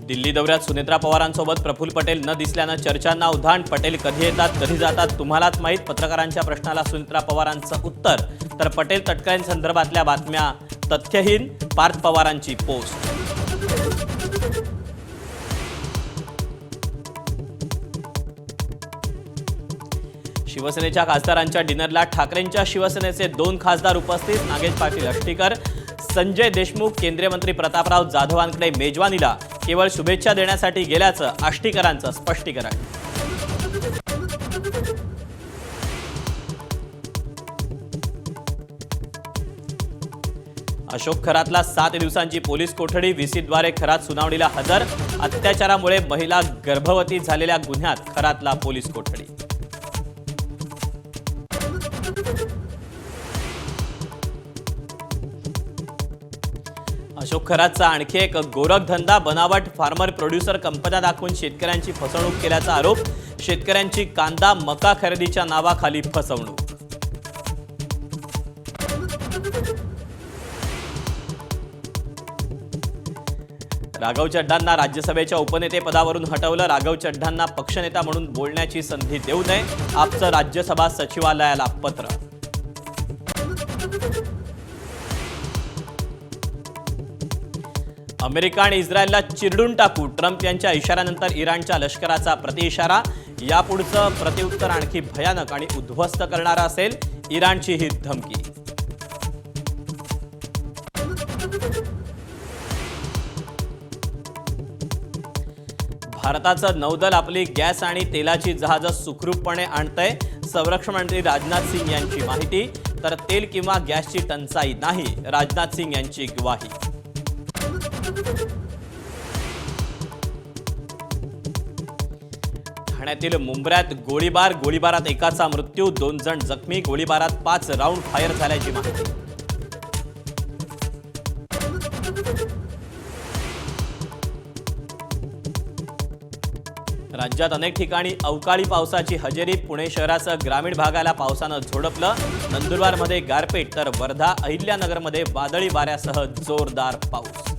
दिल्ली दौऱ्यात सुनेत्रा पवारांसोबत प्रफुल्ल पटेल न दिसल्यानं चर्चांना उधाण। पटेल कधी येतात कधी जातात तुम्हालाच माहीत। पत्रकारांच्या प्रश्नाला सुनेत्रा पवारांचं उत्तर, तर पटेल तटकऱ्यांसंदर्भातल्या बातम्या तथ्यहीन। पार्थ पवारांची पोस्ट। शिवसेनेच्या खासदारांच्या डिनरला ठाकरेंच्या शिवसेनेचे 2 खासदार उपस्थित। नागेश पाटील आष्टीकर, संजय देशमुख केंद्रीय मंत्री प्रतापराव जाधवांकडे मेजवानीला केवळ शुभेच्छा देण्यासाठी गेल्याचं आष्टीकरांचं स्पष्टीकरण। अशोक खरातला 7 दिवसांची पोलीस कोठडी। व्हीसीद्वारे खरात सुनावणीला हजर। अत्याचारामुळे महिला गर्भवती झालेल्या गुन्ह्यात खरातला पोलीस कोठडी। अशोक खरातचा आणखी एक गोरखधंदा। बनावट फार्मर प्रोड्युसर कंपन्या दाखवून शेतकऱ्यांची फसवणूक केल्याचा आरोप। शेतकऱ्यांची कांदा मका खरेदीच्या नावाखाली फसवणूक। राघव चड्ढांना राज्यसभेच्या उपनेते पदावरून हटवलं। राघव चड्ढांना पक्षनेता म्हणून बोलण्याची संधी देऊ नये, आपचं राज्यसभा सचिवालयाला पत्र। अमेरिका आणि इस्रायलला चिरडून टाकू, ट्रम्प यांच्या इशाऱ्यानंतर इराणच्या लष्कराचा प्रतिइशारा। यापुढचं प्रत्युत्तर आणखी भयानक आणि उद्ध्वस्त करणारं असेल, इराणची ही धमकी। भारताचं नौदल आपली गॅस आणि तेलाची जहाजं सुखरूपपणे आणतंय। संरक्षण मंत्री राजनाथ सिंग यांची माहिती, तर तेल किंवा गॅसची टंचाई नाही, राजनाथ सिंग यांची ग्वाही। ठाण्यातील मुंब्र्यात गोळीबारात एकाचा मृत्यू, 2 जण जखमी। गोळीबारात 5 राऊंड फायर झाल्याची माहिती। राज्यात अनेक ठिकाणी अवकाळी पावसाची हजेरी। पुणे शहरासह ग्रामीण भागाला पावसानं झोडपलं। नंदुरबारमध्ये गारपीट, तर वर्धा अहिल्यानगरमध्ये वादळी वाऱ्यासह जोरदार पाऊस।